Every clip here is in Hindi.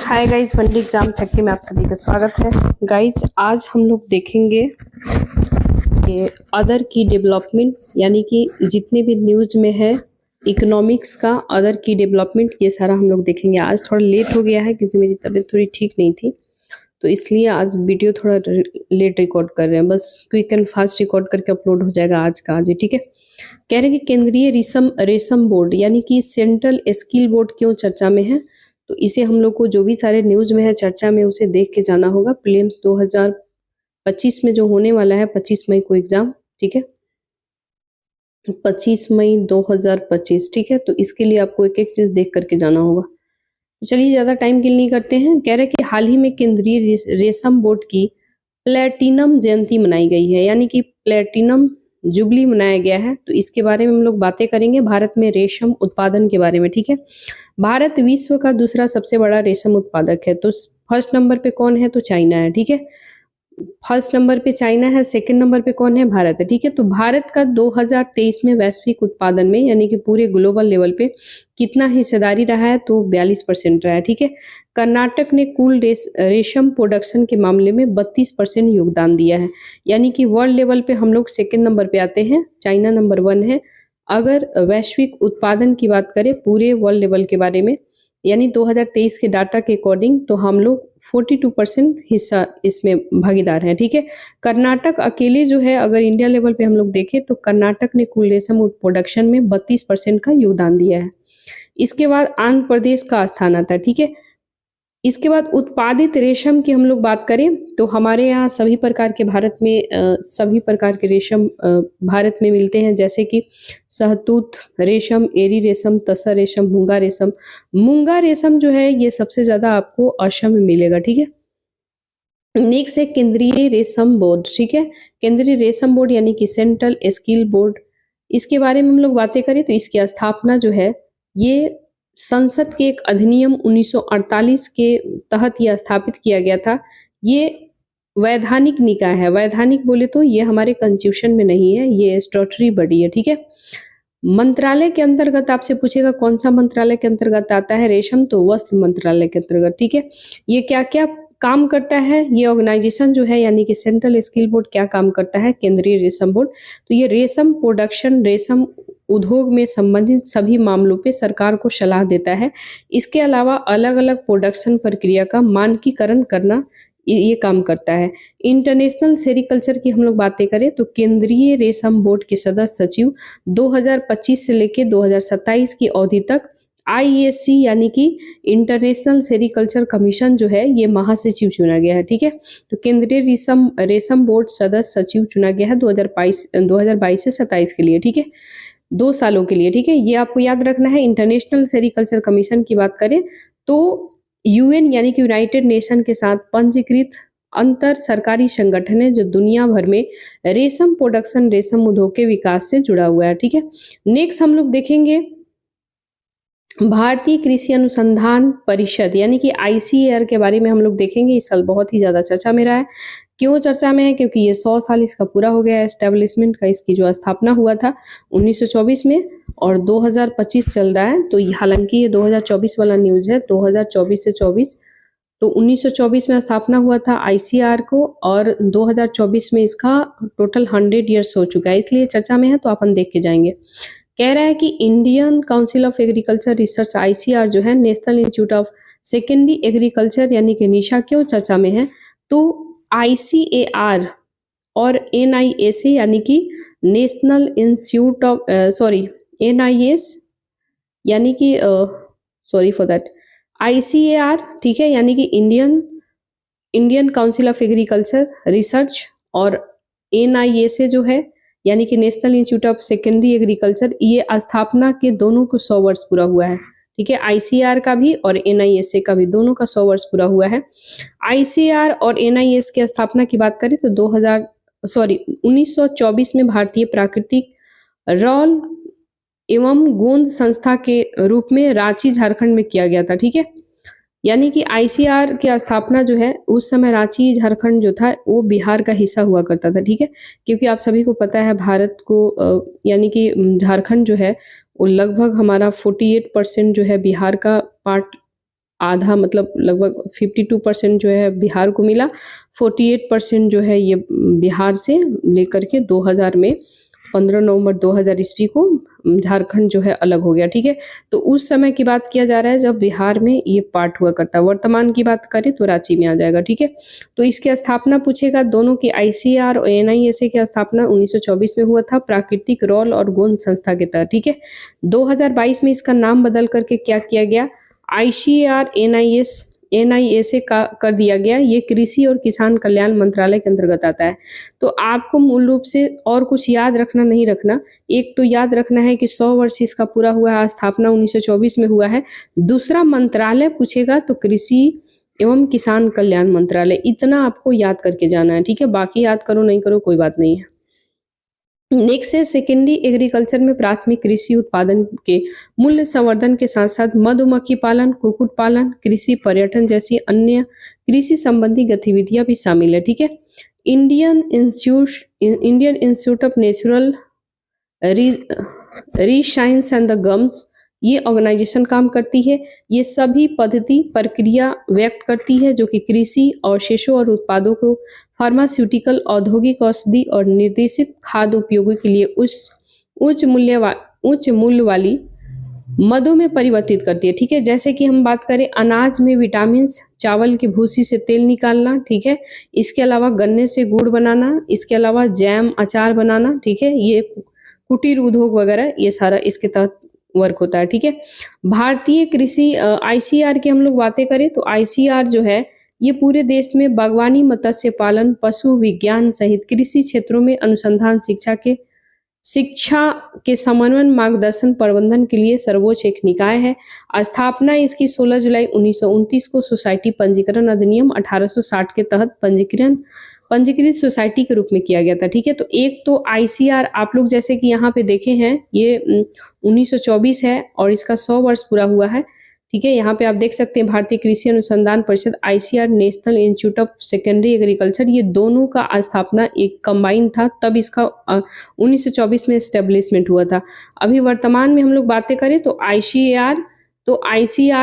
हाय गाइस, मंडी एग्जाम फैक्ट्री में आप सभी का स्वागत है। गाइस आज हम लोग देखेंगे कि अदर की डेवलपमेंट, यानी कि जितने भी न्यूज में है इकोनॉमिक्स का अदर की डेवलपमेंट, ये सारा हम लोग देखेंगे। आज थोड़ा लेट हो गया है क्योंकि मेरी तबीयत थोड़ी ठीक नहीं थी, तो इसलिए आज वीडियो थोड़ा लेट रिकॉर्ड कर रहे हैं। बस क्विक एंड फास्ट रिकॉर्ड करके अपलोड हो जाएगा आज का आज ही, ठीक है। कह रहे हैं कि केंद्रीय रेशम बोर्ड यानी कि सेंट्रल स्किल बोर्ड क्यों चर्चा में है, तो इसे हम लोग को जो भी सारे न्यूज में है चर्चा में उसे देख के जाना होगा। प्रीलिम्स 2025 में जो होने वाला है 25 मई को एग्जाम, ठीक है, 25 मई 2025, ठीक है। तो इसके लिए आपको एक एक चीज देख करके जाना होगा। तो चलिए ज्यादा टाइम किल नहीं करते हैं। कह रहे कि हाल ही में केंद्रीय रेशम बोर्ड की प्लेटिनम जयंती मनाई गई है, यानी कि प्लेटिनम जुबली मनाया गया है। तो इसके बारे में हम लोग बातें करेंगे, भारत में रेशम उत्पादन के बारे में, ठीक है। भारत विश्व का दूसरा सबसे बड़ा रेशम उत्पादक है। तो फर्स्ट नंबर पे कौन है, तो चाइना है, ठीक है। फर्स्ट नंबर पे चाइना है, सेकंड नंबर पे कौन है, भारत है, ठीक है। तो भारत का 2023 में वैश्विक उत्पादन में यानी कि पूरे ग्लोबल लेवल पे कितना हिस्सेदारी रहा है, तो 42% रहा है, ठीक है। कर्नाटक ने कुल रेशम प्रोडक्शन के मामले में 32% योगदान दिया है, यानी कि वर्ल्ड लेवल पे हम लोग सेकंड नंबर पे आते हैं, चाइना नंबर 1 है। अगर वैश्विक उत्पादन की बात करें पूरे वर्ल्ड लेवल के बारे में, यानी 2023 के डाटा के अकॉर्डिंग, तो हम लोग 42% हिस्सा इसमें भागीदार हैं, ठीक है। कर्नाटक अकेले जो है, अगर इंडिया लेवल पे हम लोग देखें तो कर्नाटक ने कुल रेशम प्रोडक्शन में 32% का योगदान दिया है। इसके बाद आंध्र प्रदेश का स्थान आता है, ठीक है। इसके बाद उत्पादित रेशम की हम लोग बात करें तो हमारे यहाँ सभी प्रकार के भारत में सभी प्रकार के रेशम भारत में मिलते हैं, जैसे कि शहतूत रेशम, एरी रेशम, तसर रेशम, मूंगा रेशम। मूंगा रेशम जो है ये सबसे ज्यादा आपको असम में मिलेगा, ठीक है। नेक्स्ट है केंद्रीय रेशम बोर्ड, ठीक है। केंद्रीय रेशम बोर्ड यानी कि सेंट्रल स्किल बोर्ड, इसके बारे में हम लोग बातें करें तो इसकी स्थापना जो है ये संसद के एक अधिनियम 1948 के तहत यह स्थापित किया गया था। ये वैधानिक निकाय है, वैधानिक बोले तो ये हमारे कॉन्स्टिट्यूशन में नहीं है, ये स्टैट्यूटरी बॉडी है, ठीक है। मंत्रालय के अंतर्गत आपसे पूछेगा कौन सा मंत्रालय के अंतर्गत आता है रेशम, तो वस्त्र मंत्रालय के अंतर्गत, ठीक है। ये क्या क्या काम करता है, ये ऑर्गेनाइजेशन जो है यानी कि सेंट्रल स्किल बोर्ड क्या काम करता है, केंद्रीय रेशम बोर्ड, तो ये रेशम प्रोडक्शन, रेशम उद्योग में संबंधित सभी मामलों पे सरकार को सलाह देता है। इसके अलावा अलग अलग प्रोडक्शन प्रक्रिया का मानकीकरण करना ये काम करता है। इंटरनेशनल सेरिकल्चर की हम लोग बातें करें तो केंद्रीय रेशम बोर्ड के सदस्य सचिव 2025 से लेकर 2027 की अवधि तक IAC यानी कि इंटरनेशनल सेरिकल्चर कमीशन जो है ये महासचिव चुना गया है, ठीक है। तो केंद्रीय रेशम बोर्ड सदस्य सचिव चुना गया है 2022 से 27 के लिए, ठीक है, 2 सालों के लिए, ठीक है। ये आपको याद रखना है। इंटरनेशनल सेरिकल्चर कमीशन की बात करें तो UN यानी कि यूनाइटेड नेशन के साथ पंजीकृत अंतर सरकारी संगठन है जो दुनिया भर में रेशम प्रोडक्शन, रेशम उद्योग के विकास से जुड़ा हुआ है, ठीक है। नेक्स्ट हम लोग देखेंगे भारतीय कृषि अनुसंधान परिषद यानी कि ICAR के बारे में हम लोग देखेंगे। इस साल बहुत ही ज्यादा चर्चा में रहा है। क्यों चर्चा में है, क्योंकि ये 100 साल इसका पूरा हो गया है एस्टेब्लिशमेंट का। इसकी जो स्थापना हुआ था 1924 में और 2025 चल रहा है, तो हालांकि ये 2024 वाला न्यूज है, 2024 से 24, तो 1924 में स्थापना हुआ था ICAR को और 2024 में इसका टोटल 100 ईयर्स हो चुका है, इसलिए चर्चा में है, तो अपन देख के जाएंगे। कह रहा है कि Indian council of agriculture research ICAR जो है national institute of secondary agriculture यानी कि निशा क्यों चर्चा में है, तो ICAR और NIAC यानी कि नेशनल इंस्टीट्यूट ऑफ NIS यानी कि सॉरी फॉर दैट ICAR, ठीक है, यानी कि Indian council of agriculture research और NIAC जो है यानी कि national institute of secondary agriculture, ये स्थापना के दोनों को 100 वर्ष पूरा हुआ है, ठीक है। ICAR का भी और NIAC का भी, दोनों का 100 वर्ष पूरा हुआ है। ICAR और NIS की स्थापना की बात करें तो 1924 में भारतीय प्राकृतिक रॉल एवं गोंद संस्था के रूप में रांची झारखंड में किया गया था, ठीक है। यानी कि ICAR की स्थापना जो है उस समय रांची झारखंड जो था वो बिहार का हिस्सा हुआ करता था, ठीक है। क्योंकि आप सभी को पता है भारत को यानी कि झारखंड जो है वो लगभग हमारा 48% जो है बिहार का पार्ट आधा मतलब लगभग 52% जो है बिहार को मिला, 48% जो है ये बिहार से लेकर के 2000 में 15 नवंबर 2000 ईस्वी को झारखंड जो है अलग हो गया, ठीक है। तो उस समय की बात किया जा रहा है जब बिहार में ये पार्ट हुआ करता। वर्तमान की बात करें तो रांची में आ जाएगा, ठीक है। तो इसकी स्थापना पूछेगा, दोनों की आईसीआर और एनआईएसए की स्थापना 1924 में हुआ था, प्राकृतिक रॉल और गोंद संस्था के तहत, ठीक है। 2022 में इसका नाम बदल करके क्या किया गया, आईसीआर एनआईएसए का कर दिया गया। ये कृषि और किसान कल्याण मंत्रालय के अंतर्गत आता है। तो आपको मूल रूप से और कुछ याद रखना नहीं रखना, एक तो याद रखना है कि 100 वर्ष इसका पूरा हुआ है, स्थापना 1924 में हुआ है। दूसरा मंत्रालय पूछेगा तो कृषि एवं किसान कल्याण मंत्रालय, इतना आपको याद करके जाना है, ठीक है। बाकी याद करो नहीं करो कोई बात नहीं है। नेक्स्ट है सेकेंडरी एग्रीकल्चर में प्राथमिक कृषि उत्पादन के मूल्य संवर्धन के साथ साथ मधुमक्खी पालन, कुक्कुट पालन, कृषि पर्यटन जैसी अन्य कृषि संबंधी गतिविधियां भी शामिल है, ठीक है। Indian institute of natural resins and the gums, ये ऑर्गेनाइजेशन काम करती है। ये सभी पद्धति प्रक्रिया व्यक्त करती है जो कि कृषि अवशेषों और उत्पादों को फार्मास्यूटिकल, औद्योगिक औषधि और निर्देशित खाद्य उपयोगों के लिए उच्च मूल्य वाली मदों में परिवर्तित करती है, ठीक है। जैसे कि हम बात करें अनाज में विटामिन, चावल की भूसी से तेल निकालना, ठीक है। इसके अलावा गन्ने से गुड़ बनाना, इसके अलावा जैम अचार बनाना, ठीक है। ये कुटीर उद्योग वगैरह ये सारा इसके तहत वर्क होता है, ठीक है। भारतीय कृषि आईसीआर की हम लोग बातें करें तो आईसीआर जो है ये पूरे देश में बागवानी, मत्स्य पालन, पशु विज्ञान सहित कृषि क्षेत्रों में अनुसंधान शिक्षा के समन्वय, मार्गदर्शन, प्रबंधन के लिए सर्वोच्च एक निकाय है। स्थापना इसकी 16 जुलाई 1929 को सोसाइटी पंजीकरण अधिनियम 1860 के तहत पंजीकृत सोसाइटी के रूप में किया गया था, ठीक है। तो एक तो आईसीआर आप लोग जैसे कि यहाँ पे देखे हैं ये 1924 है और इसका 100 वर्ष पूरा हुआ है, ठीक है। यहाँ पे आप देख सकते हैं भारतीय कृषि अनुसंधान परिषद, ICR, national institute of secondary agriculture, ये दोनों का स्थापना एक कंबाइन था, तब इसका 1924 में एस्टेब्लिशमेंट हुआ था। अभी वर्तमान में हम लोग बातें करें तो आईसीआर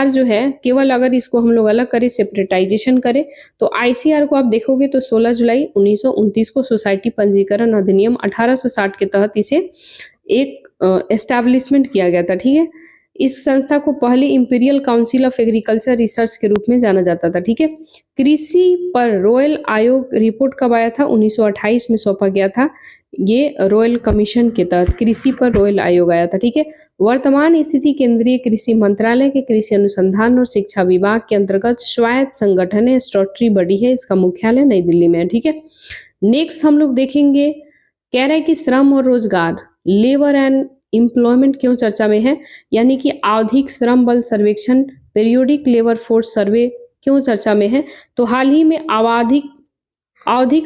जो है केवल अगर इसको हम लोग अलग करें, सेपरेटाइजेशन करें, तो आईसीआर को आप देखोगे तो 16 जुलाई 1929 को सोसाइटी पंजीकरण अधिनियम 1860 के तहत इसे एक एस्टैब्लिशमेंट किया गया था, ठीक है। इस संस्था को पहले imperial council of agriculture research के रूप में जाना जाता था, ठीक है। कृषि पर रॉयल आयोग रिपोर्ट कब आया था, 1928 में सौंपा गया था। ये रॉयल कमीशन के तहत कृषि पर रॉयल आयोग आया था, ठीक है। वर्तमान स्थिति केंद्रीय कृषि मंत्रालय के कृषि अनुसंधान और शिक्षा विभाग के अंतर्गत स्वायत्त संगठन है, स्टैट्यूटरी बॉडी है, इसका मुख्यालय नई दिल्ली में है, ठीक है। नेक्स्ट हम लोग देखेंगे, कह रहे हैं कि श्रम और रोजगार, लेबर एंड एम्प्लॉयमेंट क्यों चर्चा में है, यानी कि आवधिक श्रम बल सर्वेक्षण, पीरियोडिक लेबर फोर्स सर्वे क्यों चर्चा में है। तो हाल ही में आवधिक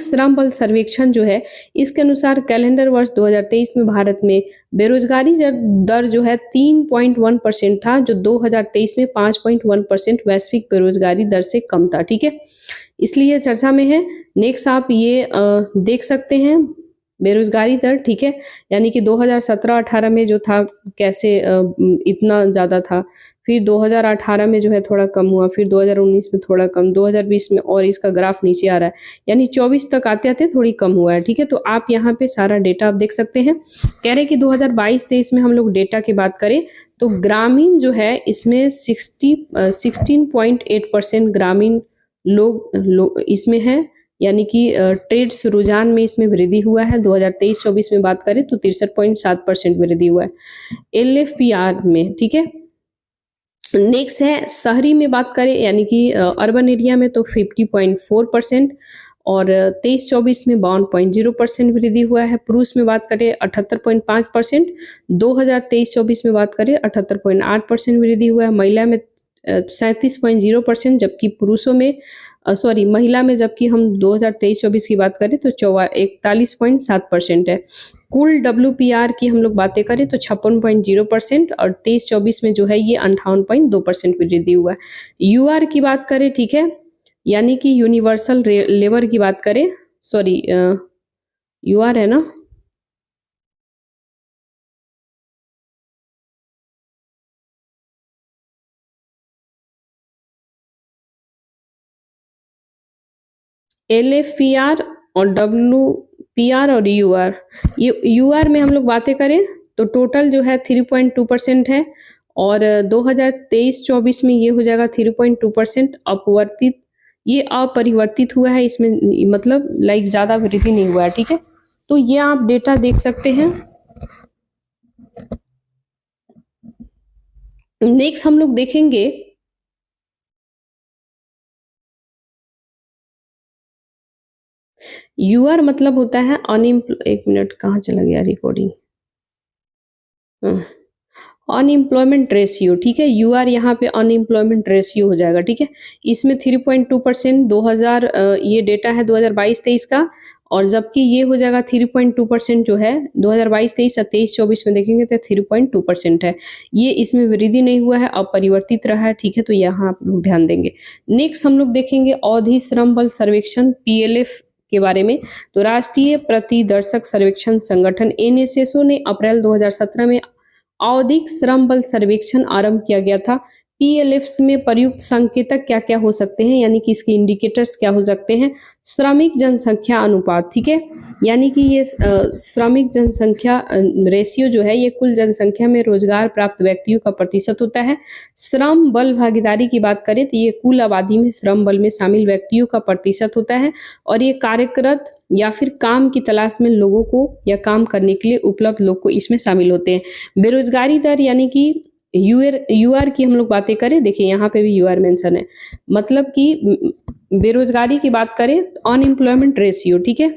श्रम बल सर्वेक्षण जो है इसके अनुसार कैलेंडर वर्ष 2023 में भारत में बेरोजगारी दर जो है 3.1% था, जो 2023 में 5.1% वैश्विक बेरोजगारी दर से कम था, ठीक है। इसलिए चर्चा में है। नेक्स्ट आप ये देख सकते हैं बेरोजगारी दर, ठीक है, यानी कि 2017-18 में जो था कैसे इतना ज़्यादा था, फिर 2018 में जो है थोड़ा कम हुआ, फिर 2019 में थोड़ा कम, 2020 में और इसका ग्राफ नीचे आ रहा है, यानी 24 तक आते आते थोड़ी कम हुआ है, ठीक है। तो आप यहाँ पे सारा डेटा आप देख सकते हैं। कह रहे कि 2022-23 में हम लोग डेटा की बात करें तो ग्रामीण जो है इसमें 16.8% ग्रामीण लोग इसमें है, यानी कि ट्रेड्स रुझान में इसमें वृद्धि हुआ है। 2023-24 में बात करें तो 63.7% वृद्धि हुआ है एलएफपीआर में, ठीक है। नेक्स्ट है शहरी में बात करें यानी कि अर्बन एरिया में तो 50.4% और 23-24 में 52.0% वृद्धि हुआ है। पुरुष में बात करें 78.5%, 2023-24 में बात करें 78.8% वृद्धि हुआ है। महिला में 37.0%, जबकि पुरुषों में महिला में जबकि हम 2023-24 की बात करें तो 41.7% है। कुल WPR की हम लोग बातें करें तो 56.0% और 23-24 में जो है ये 58.2% वृद्धि हुआ है। UR की बात करें, ठीक है, यानी कि यूनिवर्सल लेबर की बात करें, UR है ना, LFPR और WPR और UR। ये UR में हम लोग बातें करें तो टोटल जो है 3.2% है और 2023-24 में ये हो जाएगा 3.2% अपवर्तित, ये अपरिवर्तित हुआ है, इसमें मतलब लाइक ज़्यादा वृद्धि नहीं हुआ है, ठीक है। तो ये आप डेटा देख सकते हैं। नेक्स्ट हम लोग देखेंगे यूआर मतलब होता है एक मिनट कहाँ चला गया रिकॉर्डिंग, अनएम्प्लॉयमेंट रेशियो, ठीक है। यूआर यहाँ पे अनएम्प्लॉयमेंट रेशियो हो जाएगा, ठीक है। इसमें 3.2% 2000 ये डेटा है 2022-23 का, और जबकि ये हो जाएगा 3.2% जो है 2022-23 और 23-24 में देखेंगे तो 3.2% है। ये इसमें वृद्धि नहीं हुआ है, अपरिवर्तित रहा है, ठीक है। तो यहाँ आप लोग ध्यान देंगे। नेक्स्ट हम लोग देखेंगे अवधि श्रम बल सर्वेक्षण PLF के बारे में। तो राष्ट्रीय प्रतिदर्शक सर्वेक्षण संगठन NSSO ने अप्रैल 2017 में आवधिक श्रम बल सर्वेक्षण आरंभ किया गया था। PLFs में प्रयुक्त संकेतक क्या क्या हो सकते हैं, यानी कि इसके इंडिकेटर्स क्या हो सकते हैं। श्रमिक जनसंख्या अनुपात, ठीक है, यानी कि ये श्रमिक जनसंख्या रेशियो जो है ये कुल जनसंख्या में रोजगार प्राप्त व्यक्तियों का प्रतिशत होता है। श्रम बल भागीदारी की बात करें तो ये कुल आबादी में श्रम बल में शामिल व्यक्तियों का प्रतिशत होता है, और ये कार्यरत या फिर काम की तलाश में लोगों को या काम करने के लिए उपलब्ध लोग को इसमें शामिल होते हैं। बेरोजगारी दर यानी कि यूआर की हम लोग बातें करें, देखिए यहाँ पे भी यूआर मेंशन है, मतलब कि बेरोजगारी की बात करें तो अनएम्प्लॉयमेंट रेशियो, ठीक है,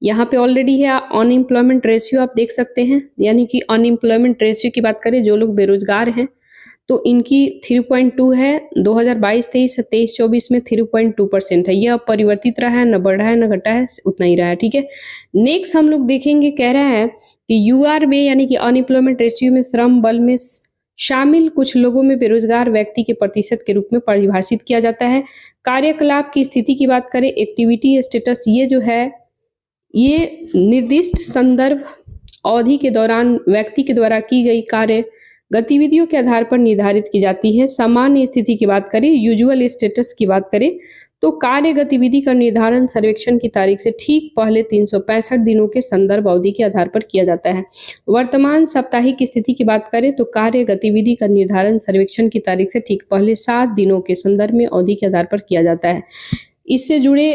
यहाँ पे ऑलरेडी है अनएम्प्लॉयमेंट रेशियो आप देख सकते हैं, यानी कि अनएम्प्लॉयमेंट रेशियो की बात करें जो लोग बेरोजगार हैं तो इनकी 3.2 है, 2022-23 से 23-24 में 3.2% है। ये अब परिवर्तित रहा है, न बढ़ा है न घटा है, उतना ही रहा है, ठीक है। नेक्स्ट हम लोग देखेंगे, कह रहा है कि यूआर में यानी कि अनएम्प्लॉयमेंट रेशियो में श्रम बल में शामिल कुछ लोगों में बेरोजगार व्यक्ति के प्रतिशत के रूप में परिभाषित किया जाता है। कार्यकलाप की स्थिति की बात करें, एक्टिविटी स्टेटस, ये जो है ये निर्दिष्ट संदर्भ अवधि के दौरान व्यक्ति के द्वारा की गई कार्य गतिविधियों के आधार पर निर्धारित की जाती है। सामान्य स्थिति की बात करें, यूजुअल स्टेटस की बात करें तो कार्य गतिविधि का निर्धारण सर्वेक्षण की तारीख से ठीक पहले 365 दिनों के संदर्भ अवधि के आधार पर किया जाता है। वर्तमान साप्ताहिक स्थिति की बात करें तो कार्य गतिविधि का निर्धारण सर्वेक्षण की तारीख से ठीक पहले 7 दिनों के संदर्भ में अवधि के आधार पर किया जाता है। इससे जुड़े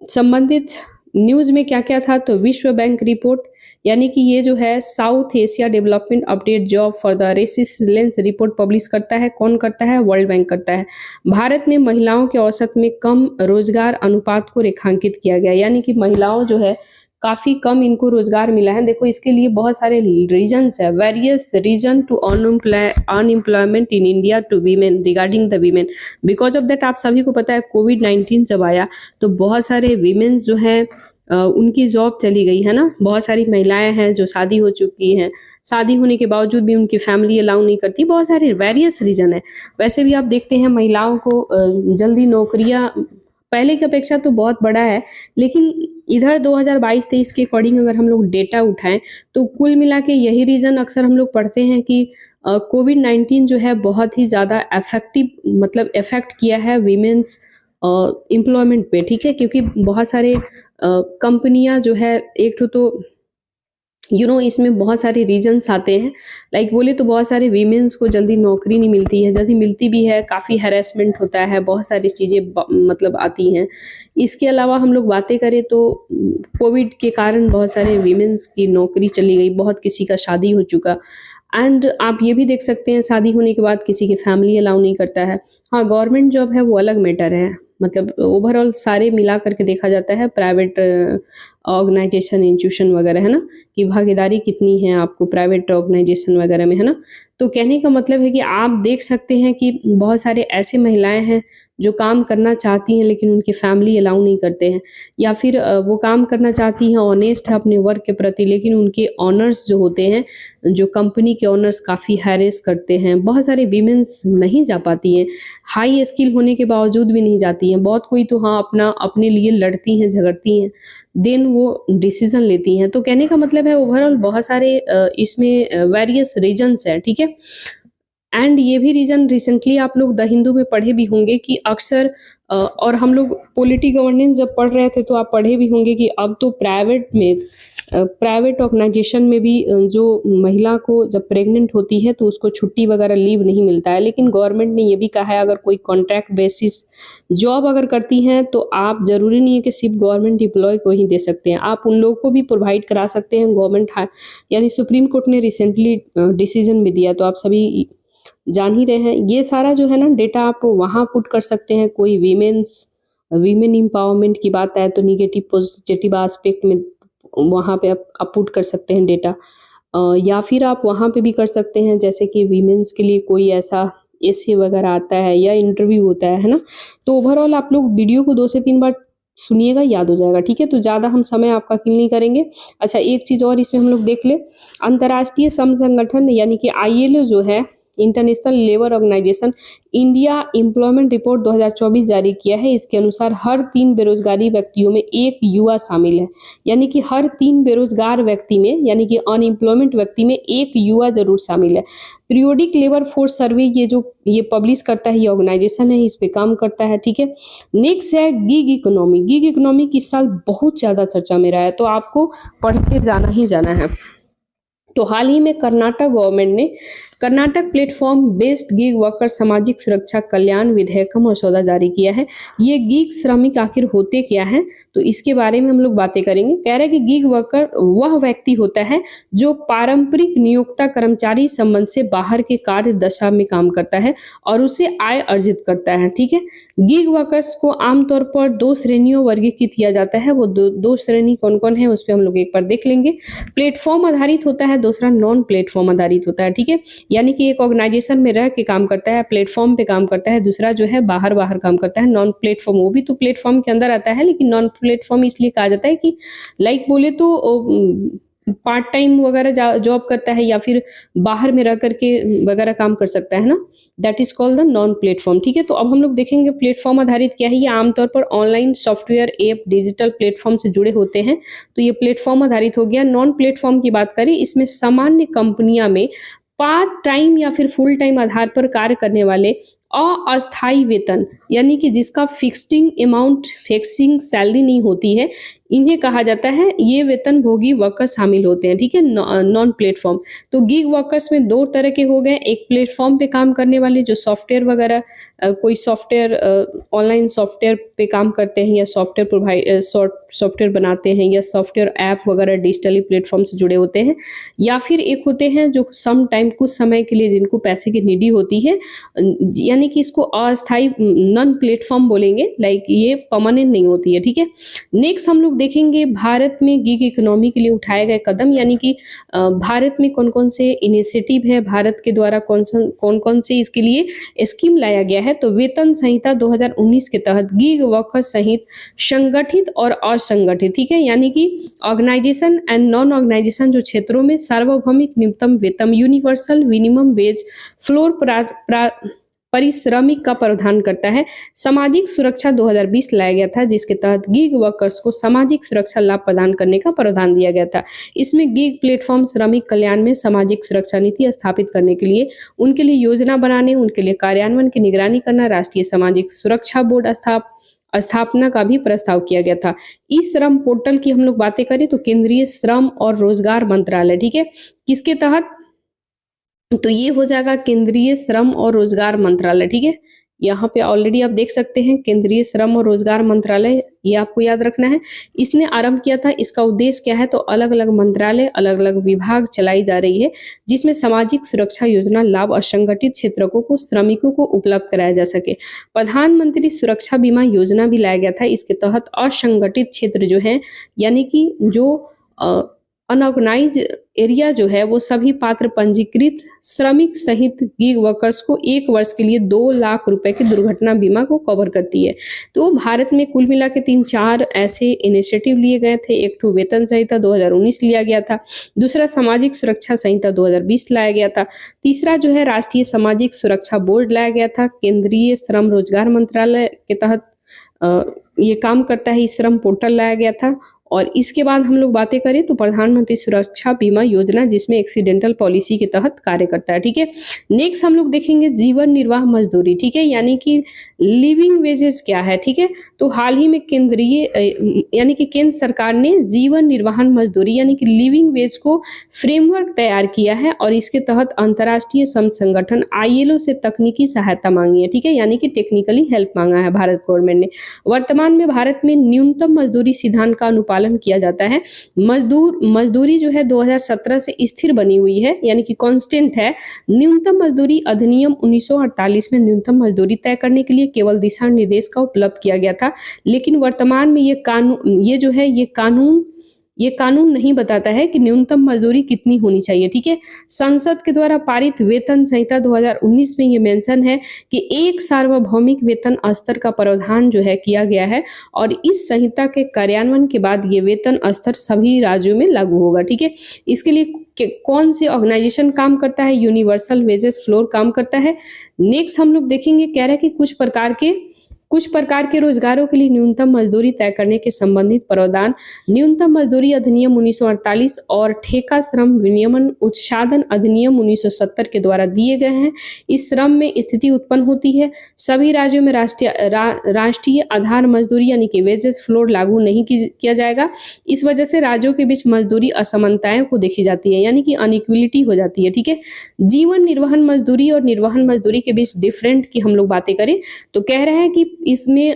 संबंधित न्यूज़ में क्या क्या था, तो विश्व बैंक रिपोर्ट, यानी कि ये जो है South Asia development update job for the resilience report publish करता है। कौन करता है? वर्ल्ड बैंक करता है। भारत में महिलाओं के औसत में कम रोजगार अनुपात को रेखांकित किया गया, यानी कि महिलाओं जो है काफ़ी कम इनको रोजगार मिला है। देखो इसके लिए बहुत सारे रीजन्स है, various reason to unemployment in India to women, regarding the women. Because of that आप सभी को पता है कोविड-19 जब आया तो बहुत सारे वीमेन्स जो हैं उनकी जॉब चली गई है ना। बहुत सारी महिलाएं हैं जो शादी हो चुकी हैं, शादी होने के बावजूद भी उनकी फैमिली अलाउ नहीं करती, बहुत सारे वेरियस रीजन है। वैसे भी आप देखते हैं महिलाओं को जल्दी नौकरियां पहले की अपेक्षा तो बहुत बड़ा है, लेकिन इधर 2022-23 के अकॉर्डिंग अगर हम लोग डेटा उठाएं तो कुल मिला के यही रीज़न अक्सर हम लोग पढ़ते हैं कि कोविड-19 जो है बहुत ही ज़्यादा इफेक्टिव मतलब इफेक्ट किया है वीमेंस एम्प्लॉयमेंट पे, ठीक है, क्योंकि बहुत सारे कंपनियां जो है एक तो इसमें बहुत सारे रीजन्स आते हैं, लाइक बोले तो बहुत सारे वीमेंस को जल्दी नौकरी नहीं मिलती है, जल्दी मिलती भी है काफ़ी हैरेसमेंट होता है, बहुत सारी चीज़ें मतलब आती हैं। इसके अलावा हम लोग बातें करें तो कोविड के कारण बहुत सारे वीमेंस की नौकरी चली गई, बहुत किसी का शादी हो चुका, एंड आप ये भी देख सकते हैं शादी होने के बाद किसी की फैमिली अलाउ नहीं करता है। हाँ, गवर्नमेंट जॉब है वो अलग मैटर है, मतलब ओवरऑल सारे मिला करके देखा जाता है, प्राइवेट ऑर्गेनाइजेशन इंस्टीट्यूशन वगैरह, है ना, कि भागीदारी कितनी है आपको प्राइवेट ऑर्गेनाइजेशन वगैरह में, है ना। तो कहने का मतलब है कि आप देख सकते हैं कि बहुत सारे ऐसे महिलाएं हैं जो काम करना चाहती हैं लेकिन उनकी फैमिली अलाउ नहीं करते हैं, या फिर वो काम करना चाहती हैं, ऑनेस्ट है अपने वर्क के प्रति, लेकिन उनके ऑनर्स जो होते हैं, जो कंपनी के ऑनर्स काफ़ी हैरेस करते हैं, बहुत सारे वीमेंस नहीं जा पाती हैं, हाई स्किल होने के बावजूद भी नहीं जाती हैं। बहुत कोई तो हाँ अपना अपने लिए लड़ती हैं, झगड़ती हैं, देन वो डिसीजन लेती हैं। तो कहने का मतलब है ओवरऑल बहुत सारे इसमें वेरियस रीजन्स हैं, ठीक है। एंड ये भी रीज़न रिसेंटली आप लोग द हिंदू में पढ़े भी होंगे कि अक्सर और हम लोग पॉलिटी गवर्नेंस जब पढ़ रहे थे तो आप पढ़े भी होंगे कि अब तो प्राइवेट ऑर्गेनाइजेशन में भी जो महिला को जब प्रेग्नेंट होती है तो उसको छुट्टी वगैरह लीव नहीं मिलता है, लेकिन गवर्नमेंट ने ये भी कहा है अगर कोई कॉन्ट्रैक्ट बेसिस जॉब अगर करती हैं तो आप ज़रूरी नहीं है कि सिर्फ गवर्नमेंट एम्प्लॉय को ही दे सकते हैं, आप उन लोगों को भी प्रोवाइड करा सकते हैं। यानी सुप्रीम कोर्ट ने रिसेंटली डिसीजन भी दिया, तो आप सभी जान ही रहे हैं। ये सारा जो है ना डेटा आप वहाँ पुट कर सकते हैं। कोई वीमेन एम्पावरमेंट की बात आए तो निगेटिव पॉजिटिव एस्पेक्ट में वहाँ पे आप पुट कर सकते हैं डेटा, या फिर आप वहाँ पे भी कर सकते हैं जैसे कि वीमेंस के लिए कोई ऐसा एसे वगैरह आता है या इंटरव्यू होता है ना। तो ओवरऑल आप लोग वीडियो को 2 से 3 बार सुनिएगा, याद हो जाएगा, ठीक है। तो ज़्यादा हम समय आपका किल नहीं करेंगे। अच्छा, एक चीज़ और इसमें हम लोग देख ले, अंतर्राष्ट्रीय श्रम संगठन यानी कि आईएलओ जो है, International Labour Organization, India employment report 2024 जारी किया है। इसके अनुसार हर 3 बेरोजगारी व्यक्तियों में 1 युवा शामिल है। यानी कि हर 3 बेरोजगार व्यक्ति में, यानी कि अनएम्प्लॉयमेंट व्यक्ति में 1 युवा जरूर शामिल है। पीरियोडिक लेबर फोर्स सर्वे ये पब्लिश करता है, ये ऑर्गेनाइजेशन है, इस पे काम करता है, ठीक है। नेक्स्ट है गिग इकोनॉमी। गिग इकोनॉमी इस साल बहुत ज़्यादा चर्चा में रहा है, तो आपको पढ़ के जाना ही जाना है। तो हाल ही में कर्नाटक गवर्नमेंट ने Karnataka platform based gig worker सामाजिक सुरक्षा कल्याण विधेयक का मसौदा जारी किया है। ये गिग श्रमिक आखिर होते क्या हैं, तो इसके बारे में हम लोग बातें करेंगे। कह रहे हैं कि गिग वर्कर वह व्यक्ति होता है जो पारंपरिक नियोक्ता कर्मचारी संबंध से बाहर के कार्य दशा में काम करता है और उससे आय अर्जित करता है, ठीक है। गिग वर्कर्स को आमतौर पर 2 श्रेणियों वर्गीकृत किया जाता है। वो दो श्रेणी कौन कौन है उस पर हम लोग एक बार देख लेंगे। प्लेटफॉर्म आधारित होता है, दूसरा नॉन प्लेटफॉर्म आधारित होता है, ठीक है। यानी कि एक ऑर्गेनाइजेशन में रह के काम करता है, प्लेटफॉर्म पे काम करता है, दूसरा जो है बाहर बाहर काम करता है, नॉन प्लेटफॉर्म। वो भी तो प्लेटफॉर्म के अंदर आता है, लेकिन नॉन प्लेटफॉर्म इसलिए कहा जाता है कि लाइक बोले तो पार्ट टाइम वगैरह जॉब करता है या फिर बाहर में रह करके वगैरह काम कर सकता है ना, that is called the non platform, ठीक है। तो अब हम लोग देखेंगे प्लेटफॉर्म आधारित क्या है। ये आमतौर पर online software app digital platform से जुड़े होते हैं, तो ये प्लेटफॉर्म आधारित हो गया। नॉन प्लेटफॉर्म की बात करें, इसमें सामान्य कंपनियां में पार्ट टाइम या फिर फुल टाइम आधार पर कार्य करने वाले अस्थायी वेतन, यानी कि जिसका फिक्सिंग सैलरी नहीं होती है, इन्हें कहा जाता है, ये वेतन भोगी वर्कर्स शामिल होते हैं, ठीक है, नॉन प्लेटफॉर्म। तो गिग वर्कर्स में 2 तरह के हो गए। एक प्लेटफॉर्म पे काम करने वाले जो सॉफ्टवेयर वगैरह कोई सॉफ्टवेयर ऑनलाइन सॉफ्टवेयर पे काम करते हैं या सॉफ्टवेयर बनाते हैं या सॉफ्टवेयर ऐप वगैरह डिजिटली प्लेटफॉर्म से जुड़े होते हैं। या फिर एक होते हैं जो कुछ समय के लिए जिनको पैसे की नीडी होती है, यानी कि इसको अस्थायी नॉन प्लेटफॉर्म बोलेंगे, लाइक ये परमानेंट नहीं होती है, ठीक है। नेक्स्ट हम लोग देखेंगे भारत में गिग इकोनॉमी के लिए उठाए गए कदम, यानी कि भारत में कौन कौन से इनिशिएटिव है, भारत के द्वारा कौन कौन से इसके लिए स्कीम लाया गया है। तो वेतन संहिता 2019 के तहत गिग वर्कर सहित संगठित और असंगठित, ठीक है, यानी कि ऑर्गेनाइजेशन एंड नॉन ऑर्गेनाइजेशन जो क्षेत्रों में सार्वभौमिक न्यूनतम वेतन यूनिवर्सल मिनिमम वेज फ्लोर परिश्रमिक का प्रावधान करता है। सामाजिक सुरक्षा 2020 लाया गया था, जिसके तहत गिग वर्कर्स को सामाजिक सुरक्षा लाभ प्रदान करने का प्रावधान दिया गया था। इसमें गिग प्लेटफॉर्म श्रमिक कल्याण में सामाजिक सुरक्षा नीति स्थापित करने के लिए उनके लिए योजना बनाने, उनके लिए कार्यान्वयन की निगरानी करना, राष्ट्रीय सामाजिक सुरक्षा बोर्ड स्थापना का भी प्रस्ताव किया गया था। इस श्रम पोर्टल की हम लोग बातें करें तो केंद्रीय श्रम और रोजगार मंत्रालय, ठीक है, किसके तहत, तो ये हो जाएगा केंद्रीय श्रम और रोजगार मंत्रालय, ठीक है। यहाँ पे ऑलरेडी आप देख सकते हैं केंद्रीय श्रम और रोजगार मंत्रालय, ये आपको याद रखना है। इसने आरंभ किया था। इसका उद्देश्य क्या है, तो अलग अलग मंत्रालय अलग अलग विभाग चलाई जा रही है, जिसमें सामाजिक सुरक्षा योजना लाभ असंगठित क्षेत्रों को श्रमिकों को उपलब्ध कराया जा सके। प्रधानमंत्री सुरक्षा बीमा योजना भी लाया गया था। इसके तहत असंगठित क्षेत्र जो है, यानी कि जो अनऑर्गेनाइज एरिया जो है, वो सभी पात्र पंजीकृत श्रमिक सहित गिग वर्कर्स को 1 वर्ष के लिए 2 लाख रुपए की दुर्घटना बीमा को कवर करती है। तो भारत में कुल मिला के 3-4 ऐसे इनिशिएटिव लिए गए थे। एक तो वेतन संहिता 2019 लिया गया था, दूसरा सामाजिक सुरक्षा संहिता 2020 लाया गया था, तीसरा जो है राष्ट्रीय सामाजिक सुरक्षा बोर्ड लाया गया था, केंद्रीय श्रम रोजगार मंत्रालय के तहत ये काम करता है, इस श्रम पोर्टल लाया गया था, और इसके बाद हम लोग बातें करें तो प्रधानमंत्री सुरक्षा बीमा योजना, जिसमें एक्सीडेंटल पॉलिसी के तहत कार्य करता है। ठीक है, नेक्स्ट हम लोग देखेंगे जीवन निर्वाह मजदूरी। ठीक है, यानी कि लिविंग वेजेस क्या है। ठीक है, तो हाल ही में यानी कि केंद्र सरकार ने जीवन निर्वाहन मजदूरी यानी कि लिविंग वेज को फ्रेमवर्क तैयार किया है और इसके तहत अंतर्राष्ट्रीय श्रम संगठन ILO से तकनीकी सहायता मांगी है। ठीक है, यानी कि टेक्निकली हेल्प मांगा है भारत गवर्नमेंट ने। वर्तमान में भारत में न्यूनतम मजदूरी सिद्धांत का अनुपालन किया जाता है। मजदूरी जो है 2017 से स्थिर बनी हुई है, यानी कि कांस्टेंट है। न्यूनतम मजदूरी अधिनियम 1948 में न्यूनतम मजदूरी तय करने के लिए केवल दिशा निर्देश का उपलब्ध किया गया था, लेकिन वर्तमान में ये कानून नहीं बताता है कि न्यूनतम मजदूरी कितनी होनी चाहिए। ठीक है, संसद के द्वारा पारित वेतन संहिता 2019 में ये मेंशन है कि एक सार्वभौमिक वेतन स्तर का प्रावधान जो है किया गया है और इस संहिता के कार्यान्वयन के बाद ये वेतन स्तर सभी राज्यों में लागू होगा। ठीक है, इसके लिए कौन से ऑर्गेनाइजेशन काम करता है? यूनिवर्सल वेजेस फ्लोर काम करता है। नेक्स्ट हम लोग देखेंगे, कह रहा है कि कुछ प्रकार के रोजगारों के लिए न्यूनतम मजदूरी तय करने के संबंधित प्रावधान न्यूनतम मजदूरी अधिनियम 1948 और ठेका श्रम विनियमन उत्पादन अधिनियम 1970 के द्वारा दिए गए हैं। इस श्रम में स्थिति उत्पन्न होती है, सभी राज्यों में राष्ट्रीय आधार मजदूरी यानी कि वेजेस फ्लोर लागू नहीं किया जाएगा। इस वजह से राज्यों के बीच मजदूरी असमानताएं को देखी जाती है, यानी कि अनइक्वलिटी हो जाती है। ठीक है, जीवन निर्वहन मजदूरी और निर्वहन मजदूरी के बीच डिफरेंट की हम लोग बातें करें तो कह रहे हैं कि इसमें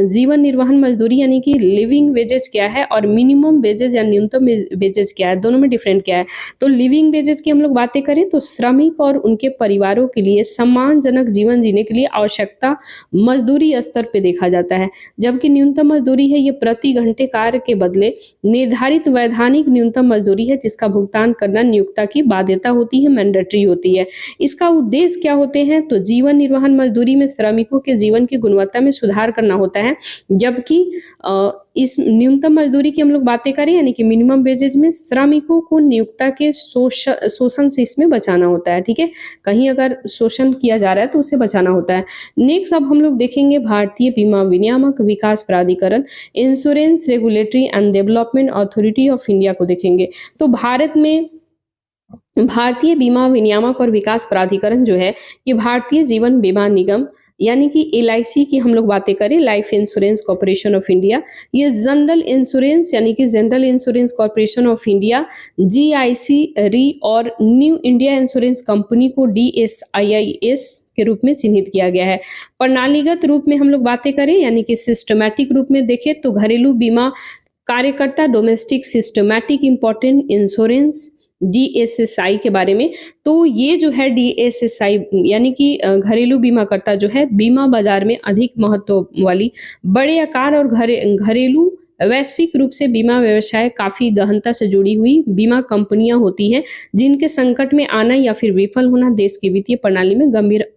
जीवन निर्वहन मजदूरी यानी कि लिविंग वेजेज क्या है और मिनिमम वेजेज या न्यूनतम वेजेज क्या है, दोनों में डिफरेंट क्या है। तो लिविंग वेजेज की हम लोग बातें करें तो श्रमिक और उनके परिवारों के लिए सम्मानजनक जीवन जीने के लिए आवश्यकता मजदूरी स्तर पे देखा जाता है, जबकि न्यूनतम मजदूरी है ये प्रति घंटे कार्य के बदले निर्धारित वैधानिक न्यूनतम मजदूरी है, जिसका भुगतान करना नियोक्ता की बाध्यता होती है, मैंडेटरी होती है। इसका उद्देश्य क्या होते हैं? तो जीवन निर्वहन मजदूरी में श्रमिकों के जीवन की गुणवत्ता में सुधार करना होता है, जबकि इस न्यूनतम मजदूरी की हम लोग बातें करें यानी कि मिनिमम वेजेज में श्रमिकों को नियोक्ता के शोषण से इसमें बचाना होता है। ठीक है, कहीं अगर शोषण किया जा रहा है तो उसे बचाना होता है। नेक्स्ट अब हम लोग देखेंगे भारतीय बीमा विनियामक विकास प्राधिकरण, insurance regulatory and development authority of India को देखेंगे। तो भारत में भारतीय बीमा विनियामक और विकास प्राधिकरण जो है ये भारतीय जीवन बीमा निगम यानी कि LIC की हम लोग बातें करें, life insurance corporation of India, ये जनरल इंश्योरेंस यानी कि general insurance corporation of India, GIC री और न्यू इंडिया इंश्योरेंस कंपनी को DSIIS के रूप में चिन्हित किया गया है। प्रणालीगत रूप में हम लोग बातें करें यानी कि सिस्टमैटिक रूप में देखें तो घरेलू बीमा कार्यकर्ता domestic systematic important insurance DSSI के बारे में, तो ये जो है DSSI यानी कि घरेलू बीमाकर्ता जो है बीमा बाजार में अधिक महत्व वाली बड़े आकार और घरेलू वैश्विक रूप से बीमा व्यवसाय काफी गहनता से जुड़ी हुई बीमा कंपनियां होती हैं, जिनके संकट में आना या फिर विफल होना देश की वित्तीय प्रणाली में गंभीर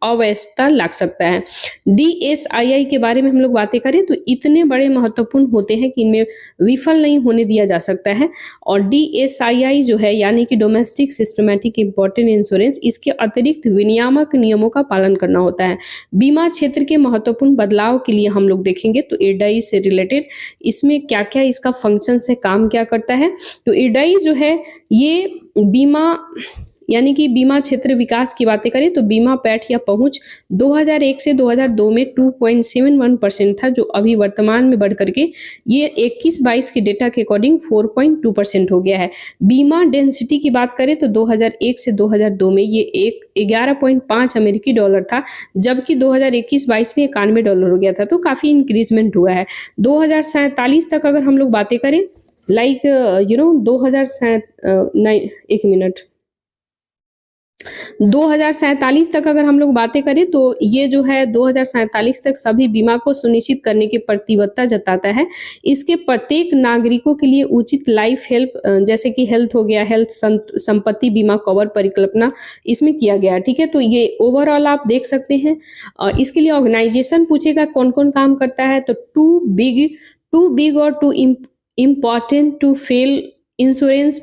अव्यवस्था लाग सकता है। DSII के बारे में हम लोग बातें करें तो इतने बड़े महत्वपूर्ण होते हैं कि इनमें विफल नहीं होने दिया जा सकता है। और DSII जो है यानी कि डोमेस्टिक सिस्टमैटिक इंपॉर्टेंट इंश्योरेंस, इसके अतिरिक्त विनियामक नियमों का पालन करना होता है। बीमा क्षेत्र के महत्वपूर्ण बदलाव के लिए हम लोग देखेंगे तो IRDAI से रिलेटेड इसमें क्या क्या इसका फंक्शन है, काम क्या करता है। तो IRDAI जो है ये बीमा यानी कि बीमा क्षेत्र विकास की बातें करें तो बीमा पैठ या पहुंच 2001 से 2002 में 2.71% था, जो अभी वर्तमान में बढ़ करके ये 21-22 के डेटा के अकॉर्डिंग 4.2% हो गया है। बीमा डेंसिटी की बात करें तो 2001 से 2002 में ये 11.5 अमेरिकी डॉलर था, जबकि 2021-22 में $91 हो गया था, तो काफ़ी इंक्रीजमेंट हुआ है। 2047 तक अगर हम लोग बातें करें लाइक 2047 तक अगर हम लोग बातें करें तो ये जो है 2047 तक सभी बीमा को सुनिश्चित करने की प्रतिबद्धता जताता है। इसके प्रत्येक नागरिकों के लिए उचित लाइफ हेल्प जैसे कि हेल्थ हो गया, हेल्थ संपत्ति बीमा कवर परिकल्पना इसमें किया गया है। ठीक है, तो ये ओवरऑल आप देख सकते हैं। इसके लिए ऑर्गेनाइजेशन पूछेगा कौन कौन काम करता है, तो टू बिग और too important to fail insurance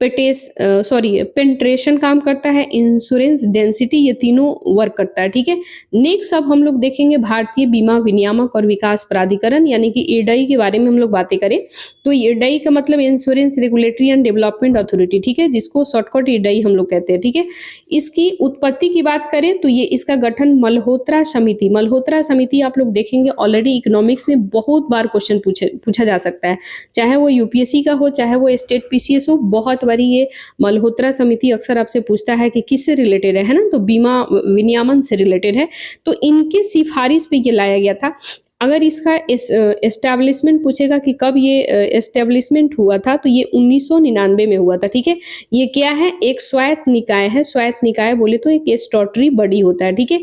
penetration काम करता है, इंश्योरेंस डेंसिटी, ये तीनों वर्क करता है, ठीक है। नेक्स्ट अब हम लोग देखेंगे भारतीय बीमा विनियामक और विकास प्राधिकरण यानी कि इरडई के बारे में हम लोग बातें करें तो इरडई का मतलब insurance regulatory and development authority, ठीक है, जिसको शॉर्टकट इरडई हम लोग कहते हैं, ठीक है। इसकी उत्पत्ति की बात करें तो ये इसका गठन मल्होत्रा समिति आप लोग देखेंगे ऑलरेडी इकोनॉमिक्स में बहुत बार क्वेश्चन पूछा जा सकता है, चाहे वो यूपीएससी का हो चाहे वो स्टेट पीसीएस हो, बहुत बारी ये मल्होत्रा समिति अक्सर आपसे पूछता है कि किससे रिलेटेड है ना, तो बीमा विनियामन से रिलेटेड है। तो इनके सिफारिश पे ये लाया गया था। अगर इसका एस्टैब्लिशमेंट पूछेगा कि कब ये एस्टैब्लिशमेंट हुआ था तो ये 1999 में हुआ था, ठीक है। ये क्या है, एक स्वायत्त निकाय है। स्वायत्त निकाय बोले तो एक स्टैट्यूटरी बॉडी होता है, ठीक है।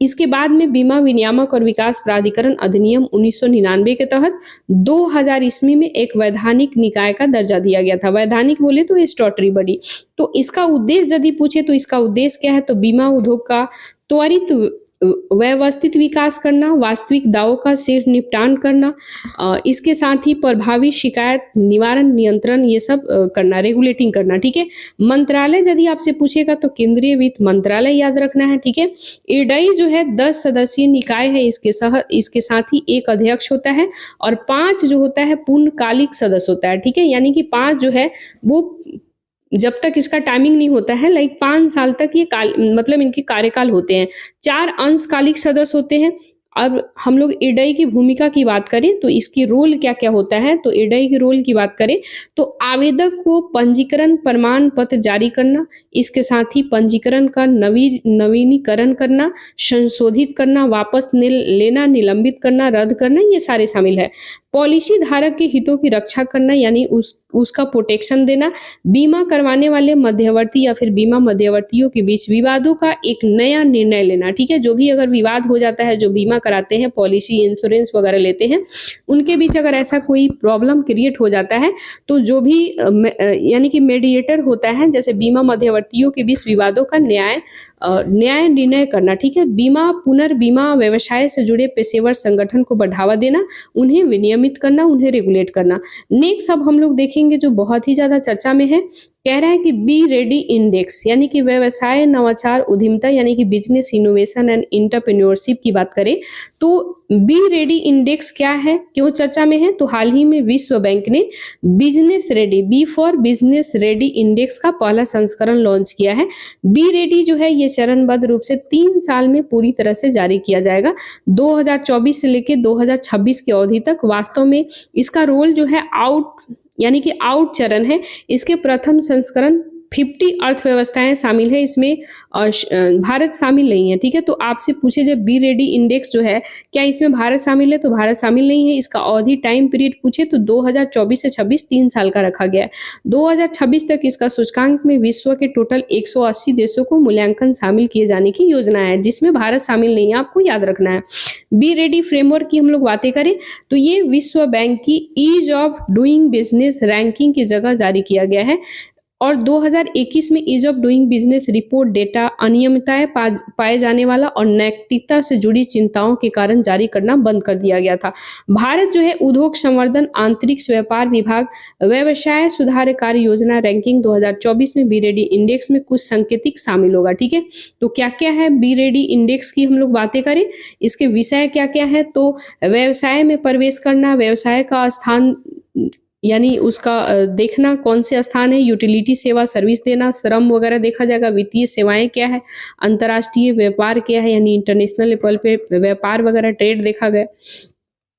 इसके बाद में बीमा विनियामक और विकास प्राधिकरण अधिनियम 1999 के तहत 2000 ईस्वी में एक वैधानिक निकाय का दर्जा दिया गया था। वैधानिक बोले तो स्टैट्यूटरी बॉडी। तो इसका उद्देश्य यदि पूछे तो इसका उद्देश्य क्या है, तो बीमा उद्योग का त्वरित व्यवस्थित विकास करना, वास्तविक दावों का शीघ्र निपटान करना, इसके साथ ही प्रभावी शिकायत निवारण नियंत्रण ये सब करना, रेगुलेटिंग करना, ठीक है। मंत्रालय यदि आपसे पूछेगा तो केंद्रीय वित्त मंत्रालय याद रखना है, ठीक है। इरडई जो है 10 सदस्यीय निकाय है, इसके साथ ही एक अध्यक्ष होता है और 5 जो होता है पूर्णकालिक सदस्य होता है, ठीक है। यानी कि 5 जो है वो जब तक इसका टाइमिंग नहीं होता है, लाइक 5 साल तक ये मतलब इनके कार्यकाल होते हैं। 4 अंशकालिक सदस्य होते हैं। अब हम लोग इरडई की भूमिका की बात करें तो इसकी रोल क्या क्या होता है, तो इरडई की रोल की बात करें तो आवेदक को पंजीकरण प्रमाण पत्र जारी करना, इसके साथ ही पंजीकरण का नवीनीकरण करना, संशोधित करना, वापस लेना, निलंबित करना, रद्द करना, ये सारे शामिल है। पॉलिसी धारक के हितों की रक्षा करना यानी उसका प्रोटेक्शन देना, बीमा करवाने वाले मध्यवर्ती या फिर बीमा मध्यवर्तियों के बीच विवादों का एक नया निर्णय लेना, ठीक है। जो भी अगर विवाद हो जाता है, जो बीमा कराते हैं, पॉलिसी इंश्योरेंस वगैरह लेते हैं, उनके बीच अगर ऐसा कोई प्रॉब्लम क्रिएट हो जाता है तो जो भी यानी कि मेडिएटर होता है, जैसे बीमा मध्यवर्तियों के बीच विवादों का न्याय निर्णय करना, ठीक है। पुनर्बीमा व्यवसाय से जुड़े पेशेवर संगठन को बढ़ावा देना, उन्हें विनियमित करना, उन्हें रेगुलेट करना। नेक्स्ट अब हम लोग देखेंगे जो बहुत ही ज्यादा चर्चा में है, कह रहा है कि बी रेडी इंडेक्स यानी कि व्यवसाय नवाचार उद्यमिता यानी कि बिजनेस इनोवेशन एंड एंटरप्रेन्योरशिप की बात करें तो बी रेडी इंडेक्स क्या है, क्यों चर्चा में है, तो हाल ही में विश्व बैंक ने business ready, B for business ready index का पहला संस्करण लॉन्च किया है। बी रेडी जो है ये चरणबद्ध रूप से 3 साल में पूरी तरह से जारी किया जाएगा, 2024 से लेकर 2026 की अवधि तक। वास्तव में इसका रोल जो है यानी कि आउट चरण है। इसके प्रथम संस्करण 50 अर्थव्यवस्थाएं शामिल है, इसमें भारत शामिल नहीं है, ठीक है। तो आपसे पूछे जब बी रेडी इंडेक्स जो है क्या इसमें भारत शामिल है, तो भारत शामिल नहीं है। इसका अवधि टाइम पीरियड पूछे तो 2024 से 26 3 साल का रखा गया है। 2026 तक इसका सूचकांक में विश्व के टोटल 180 देशों को मूल्यांकन शामिल किए जाने की योजना है, जिसमें भारत शामिल नहीं है, आपको याद रखना है। बी रेडी फ्रेमवर्क की हम लोग बातें करें तो ये विश्व बैंक की ease of doing business ranking की जगह जारी किया गया है और 2021 में ease of doing business report data अनियमितताएं पाए जाने वाला और नैतिकता से जुड़ी चिंताओं के कारण जारी करना बंद कर दिया गया था। भारत जो है उद्योग संवर्धन आंतरिक व्यापार विभाग व्यवसाय सुधार कार्य योजना रैंकिंग 2024 में बी रेडी इंडेक्स में कुछ संकेतिक शामिल होगा, ठीक है। तो क्या क्या है बी रेडी इंडेक्स की हम लोग बातें करें, इसके विषय क्या क्या है, तो व्यवसाय में प्रवेश करना, व्यवसाय का स्थान यानी उसका देखना कौन से स्थान है, यूटिलिटी सेवा सर्विस देना, श्रम वगैरह देखा जाएगा, वित्तीय सेवाएं क्या है, अंतर्राष्ट्रीय व्यापार क्या है यानी इंटरनेशनल लेवल पे व्यापार वगैरह ट्रेड देखा गया,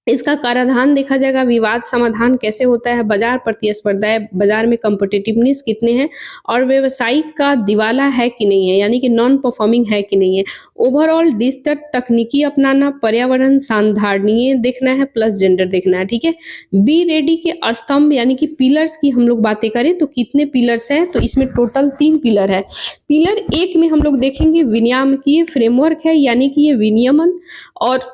इसका कराधान देखा जाएगा, विवाद समाधान कैसे होता है, बाजार प्रतिस्पर्धा है, बाजार में कॉम्पिटिटिवनेस कितने हैं और व्यवसायिक का दिवाला है कि नहीं है यानी कि नॉन परफॉर्मिंग है कि नहीं है, ओवरऑल डिजिटल तकनीकी अपनाना, पर्यावरण सांधारणीय देखना है, प्लस जेंडर देखना है, ठीक है। बी रेडी के स्तंभ यानी कि पिलर्स की हम लोग बातें करें तो कितने पिलर्स है, तो इसमें टोटल 3 पिलर है। पिलर 1 में हम लोग देखेंगे विनियामकीय फ्रेमवर्क है यानी कि ये विनियमन और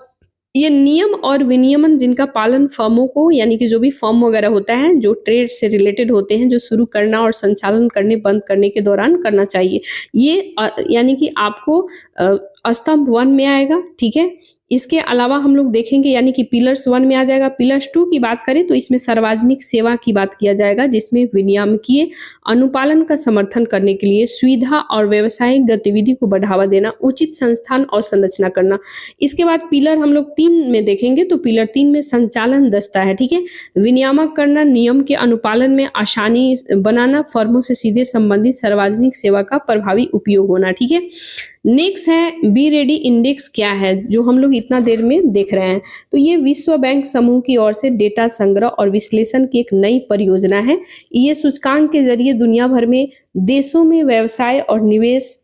ये नियम और विनियमन जिनका पालन फर्मों को यानी कि जो भी फर्म वगैरह होता है जो ट्रेड से रिलेटेड होते हैं, जो शुरू करना और संचालन करने बंद करने के दौरान करना चाहिए, ये यानी कि आपको स्तंभ 1 में आएगा, ठीक है। इसके अलावा हम लोग देखेंगे यानी कि पिलर्स 1 में आ जाएगा। पिलर्स 2 की बात करें तो इसमें सार्वजनिक सेवा की बात किया जाएगा, जिसमें विनियामकीय अनुपालन का समर्थन करने के लिए सुविधा और व्यावसायिक गतिविधि को बढ़ावा देना, उचित संस्थान और संरचना करना। इसके बाद पिलर हम लोग 3 में देखेंगे तो पिलर 3 में संचालन दस्ता है, ठीक है। विनियामक करना, नियम के अनुपालन में आसानी बनाना, फर्मों से सीधे संबंधित सार्वजनिक सेवा का प्रभावी उपयोग होना, ठीक है। नेक्स्ट है बी रेडी इंडेक्स क्या है, जो हम लोग इतना देर में देख रहे हैं। तो ये विश्व बैंक समूह की ओर से डेटा संग्रह और विश्लेषण की एक नई परियोजना है। ये सूचकांक के जरिए दुनिया भर में देशों में व्यवसाय और निवेश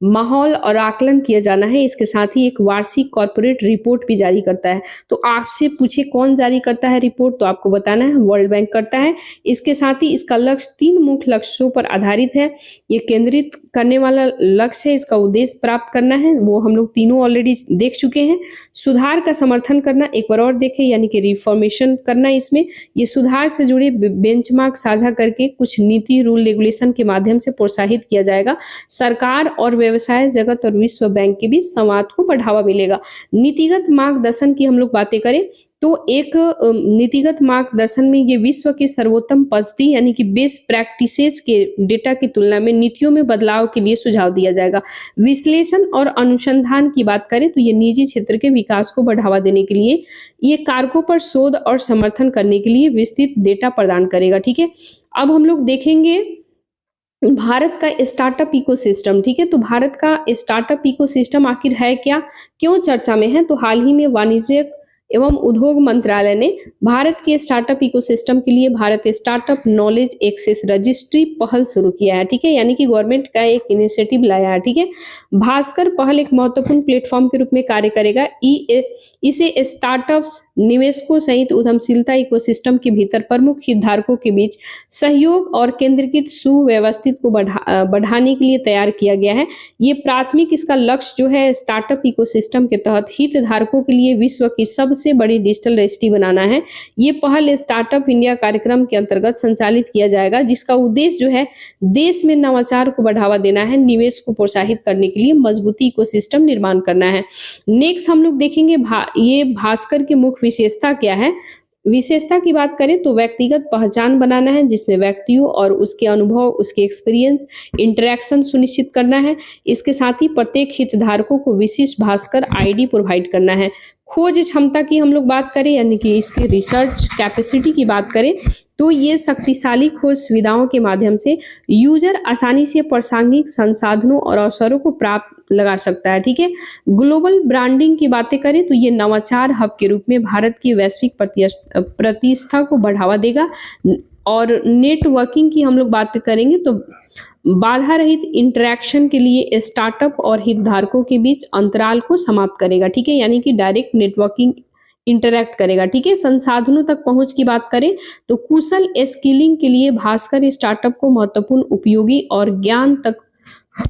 माहौल और आकलन किया जाना है। इसके साथ ही एक वार्षिक कॉर्पोरेट रिपोर्ट भी जारी करता है। तो आपसे पूछे कौन जारी करता है रिपोर्ट, तो आपको बताना है वर्ल्ड बैंक करता है। इसके साथ ही इसका लक्ष्य 3 मुख्य लक्ष्यों पर आधारित है। ये केंद्रित करने वाला लक्ष्य है, इसका उद्देश्य प्राप्त करना है, वो हम लोग तीनों ऑलरेडी देख चुके हैं। सुधार का समर्थन करना, एक बार और देखें, यानी कि रिफॉर्मेशन करना। इसमें ये सुधार से जुड़े बेंचमार्क साझा करके कुछ नीति, रूल, रेगुलेशन के माध्यम से प्रोत्साहित किया जाएगा। सरकार और व्यवसाय जगत और विश्व बैंक के बीच संवाद को बढ़ावा मिलेगा। नीतिगत मार्गदर्शन की हम लोग बातें करें तो एक नीतिगत मार्गदर्शन में ये विश्व की सर्वोत्तम पद्धति यानी कि बेस्ट प्रैक्टिसेस के डेटा की तुलना में नीतियों में बदलाव के लिए सुझाव दिया जाएगा। विश्लेषण और अनुसंधान की बात करें तो ये निजी क्षेत्र के विकास को बढ़ावा देने के लिए, ये कारकों पर शोध और समर्थन करने के लिए विस्तृत डेटा प्रदान करेगा, ठीक है। अब हम लोग देखेंगे भारत का स्टार्टअप इकोसिस्टम, ठीक है। तो भारत का स्टार्टअप इकोसिस्टम आखिर है क्या, क्यों चर्चा में है, तो हाल ही में वाणिज्य एवं उद्योग मंत्रालय ने भारत के स्टार्टअप इकोसिस्टम के लिए Bharat startup knowledge access registry पहल शुरू किया है, ठीक है। यानी कि गवर्नमेंट का एक इनिशिएटिव लाया है, ठीक है। भास्कर पहल एक महत्वपूर्ण प्लेटफॉर्म के रूप में कार्य करेगा। इसे स्टार्टअप्स, निवेशकों सहित उद्यमशीलता इकोसिस्टम के भीतर प्रमुख हितधारकों के बीच सहयोग और केंद्रीकृत सुव्यवस्थित को बढ़ाने के लिए तैयार किया गया है। ये प्राथमिक इसका लक्ष्य जो है स्टार्टअप इकोसिस्टम के तहत हितधारकों के लिए विश्व की सबसे बड़ी डिजिटल रजिस्ट्री बनाना है। ये पहल स्टार्टअप इंडिया कार्यक्रम के अंतर्गत संचालित किया जाएगा, जिसका उद्देश्य जो है देश में नवाचार को बढ़ावा देना है, निवेश को प्रोत्साहित करने के लिए मजबूती इकोसिस्टम निर्माण करना है। नेक्स्ट हम लोग देखेंगे ये भास्कर की मुख्य विशेषता क्या है। विशेषता की बात करें तो व्यक्तिगत पहचान बनाना है, जिसमें व्यक्तियों और उसके अनुभव, उसके एक्सपीरियंस, इंटरेक्शन सुनिश्चित करना है। इसके साथ ही प्रत्येक हितधारकों को विशिष्ट भास्कर आईडी प्रोवाइड करना है। खोज क्षमता की हम लोग बात करें यानी कि इसकी रिसर्च कैपेसिटी की बात करें तो ये शक्तिशाली खोज सुविधाओं के माध्यम से यूजर आसानी से प्रासंगिक संसाधनों और अवसरों को प्राप्त लगा सकता है, ठीक है। ग्लोबल ब्रांडिंग की बातें करें तो ये नवाचार हब के रूप में भारत की वैश्विक प्रतिष्ठा को बढ़ावा देगा। और नेटवर्किंग की हम लोग बात करेंगे तो बाधा रहित इंटरेक्शन के लिए स्टार्टअप और हितधारकों के बीच अंतराल को समाप्त करेगा, ठीक है। यानी कि डायरेक्ट नेटवर्किंग इंटरैक्ट करेगा, ठीक है। संसाधनों तक पहुंच की बात करें तो कुशल स्किलिंग के लिए भास्कर स्टार्टअप को महत्वपूर्ण, उपयोगी और ज्ञान तक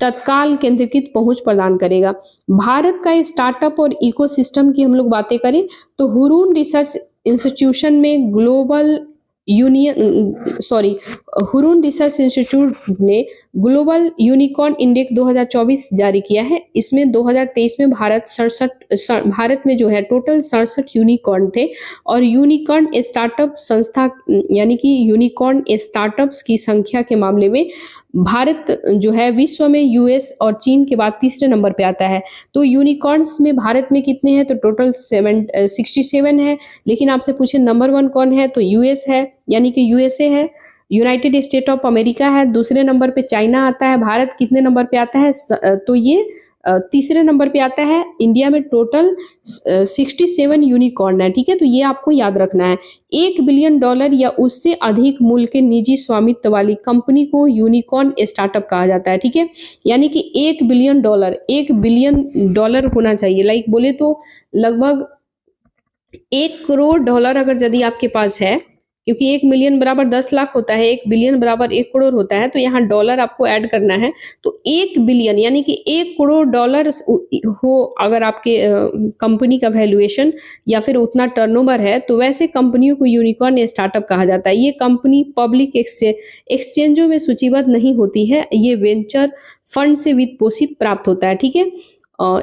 तत्काल केंद्रीकृत पहुंच प्रदान करेगा। भारत का स्टार्टअप और इकोसिस्टम की हम लोग बातें करें तो हुरून रिसर्च इंस्टीट्यूशन में हुरून रिसर्च इंस्टीट्यूट ने ग्लोबल यूनिकॉर्न इंडेक्स 2024 जारी किया है। इसमें 2023 में भारत में जो है टोटल 67 यूनिकॉर्न थे और यूनिकॉर्न स्टार्टअप संस्था यानी कि यूनिकॉर्न स्टार्टअप्स की संख्या के मामले में भारत जो है विश्व में यूएस और चीन के बाद तीसरे नंबर पे आता है। तो यूनिकॉर्न्स में भारत में कितने हैं तो टोटल 67 है। लेकिन आपसे पूछे नंबर 1 कौन है तो यूएस है, यानी कि यूएसए है। यूनाइटेड स्टेट ऑफ अमेरिका है, दूसरे नंबर पे चाइना आता है। भारत कितने नंबर पे आता है तो ये तीसरे नंबर पे आता है। इंडिया में टोटल 67 यूनिकॉर्न है, ठीक है। तो ये आपको याद रखना है। $1 बिलियन या उससे अधिक मूल्य के निजी स्वामित्व वाली कंपनी को यूनिकॉर्न स्टार्टअप कहा जाता है, ठीक है। यानी कि $1 बिलियन होना चाहिए। लाइक बोले तो लगभग $1 करोड़ अगर यदि आपके पास है, क्योंकि 1 मिलियन बराबर 10 लाख होता है, 1 बिलियन बराबर 1 करोड़ होता है, तो यहाँ डॉलर आपको ऐड करना है। तो 1 बिलियन यानी कि $1 करोड़ हो अगर आपके कंपनी का वैल्यूएशन या फिर उतना टर्नओवर है, तो वैसे कंपनियों को यूनिकॉर्न स्टार्टअप कहा जाता है। ये कंपनी पब्लिक एक्सचेंजों में सूचीबद्ध नहीं होती है, ये वेंचर फंड से वित्त पोषित प्राप्त होता है, ठीक है।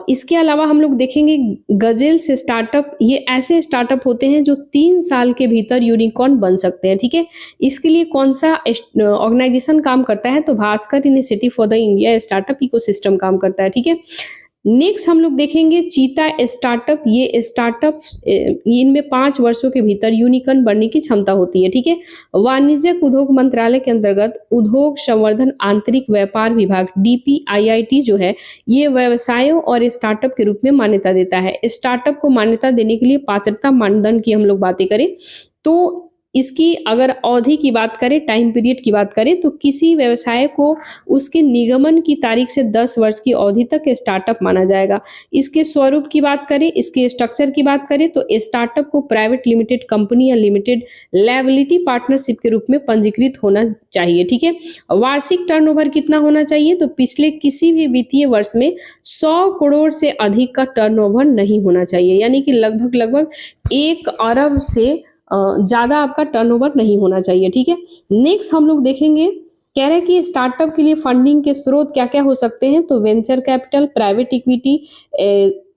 इसके अलावा हम लोग देखेंगे गजेल्स स्टार्टअप, ये ऐसे स्टार्टअप होते हैं जो 3 साल के भीतर यूनिकॉर्न बन सकते हैं, ठीक है? इसके लिए कौन-सा ऑर्गेनाइजेशन काम करता है? तो Bhaskar initiative for the India startup ecosystem काम करता है, ठीक है? नेक्स्ट हम लोग देखेंगे चीता स्टार्टअप, ये स्टार्टअप इनमें 5 वर्षों के भीतर यूनिकॉर्न बनने की क्षमता होती है, ठीक है? वाणिज्यिक उद्योग मंत्रालय के अंतर्गत उद्योग संवर्धन आंतरिक व्यापार विभाग डीपीआईआईटी जो है, ये व्यवसायों और स्टार्टअप के रूप में मान्यता देता है। स्टार्टअप को मान्यता देने के लिए पात्रता मानदंड की हम लोग बातें करें तो इसकी अगर अवधि की बात करें, टाइम पीरियड की बात करें, तो किसी व्यवसाय को उसके निगमन की तारीख से 10 वर्ष की अवधि तक स्टार्टअप माना जाएगा। इसके स्वरूप की बात करें, इसके स्ट्रक्चर की बात करें तो स्टार्टअप को प्राइवेट लिमिटेड कंपनी या लिमिटेड लायबिलिटी पार्टनरशिप के रूप में पंजीकृत होना चाहिए, ठीक है? वार्षिक टर्नओवर कितना होना चाहिए? तो पिछले किसी भी वित्तीय वर्ष में 100 करोड़ से अधिक का टर्नओवर नहीं होना चाहिए, यानी कि लगभग 1 अरब से ज़्यादा आपका टर्नओवर नहीं होना चाहिए, ठीक है? नेक्स्ट हम लोग देखेंगे, कह रहे हैं कि स्टार्टअप के लिए फंडिंग के स्रोत क्या-क्या हो सकते हैं? तो venture capital, private equity,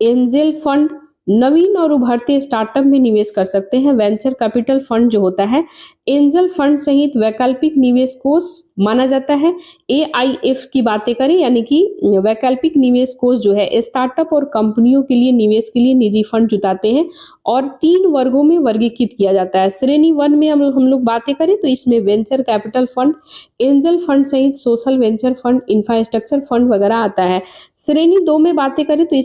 angel fund, नवीन और उभरते स्टार्टअप में निवेश कर सकते हैं। वेंचर कैपिटल फंड जो होता है, एंजल फंड सहित वैकल्पिक निवेश कोष माना जाता है। एआईएफ की बातें करें, यानी कि वैकल्पिक निवेश कोष जो है स्टार्टअप और कंपनियों के लिए निवेश के लिए निजी फंड जुटाते हैं और 3 वर्गों में वर्गीकृत किया जाता है। श्रेणी 1 में हम लोग बातें करें तो इसमें venture capital fund, angel fund सहित social venture fund, infrastructure fund वगैरह आता है। श्रेणी 2 में बातें करें तो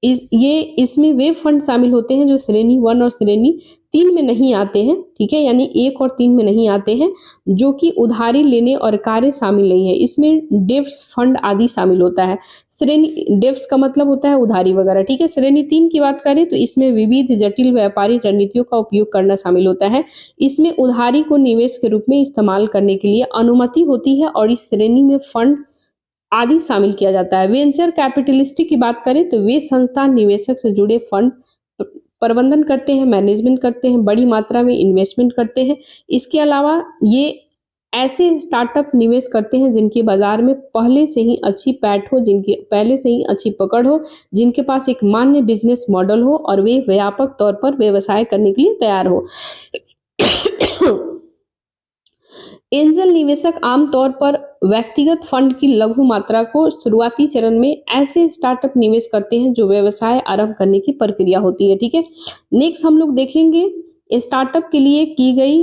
इसमें वे फंड शामिल होते हैं जो श्रेणी 1 और श्रेणी 3 में नहीं आते हैं, ठीक है? यानी 1 और 3 में नहीं आते हैं, जो कि उधारी लेने और कार्य शामिल नहीं है। इसमें डेब्ट्स फंड आदि शामिल होता है। श्रेणी डेब्ट्स का मतलब होता है उधारी वगैरह, ठीक है? श्रेणी 3 की बात करें तो इसमें विविध जटिल व्यापारिक रणनीतियों का उपयोग करना शामिल होता है। इसमें उधारी को निवेश के रूप में इस्तेमाल करने के लिए अनुमति होती है और इस श्रेणी में फंड आदि शामिल किया जाता है। वेंचर कैपिटलिस्ट की बात करें तो वे संस्थान निवेशक से जुड़े फंड प्रबंधन करते हैं, मैनेजमेंट करते हैं, बड़ी मात्रा में इन्वेस्टमेंट करते हैं। इसके अलावा ये ऐसे स्टार्टअप निवेश करते हैं जिनके बाजार में पहले से ही अच्छी पैठ हो, जिनकी पहले से ही अच्छी पकड़ हो, जिनके पास एक मान्य बिजनेस मॉडल हो और वे व्यापक तौर पर व्यवसाय करने के लिए तैयार हो। एंजल निवेशक आमतौर पर व्यक्तिगत फंड की लघु मात्रा को शुरुआती चरण में ऐसे स्टार्टअप निवेश करते हैं जो व्यवसाय आरंभ करने की प्रक्रिया होती है, ठीक है? नेक्स्ट हम लोग देखेंगे स्टार्टअप के लिए की गई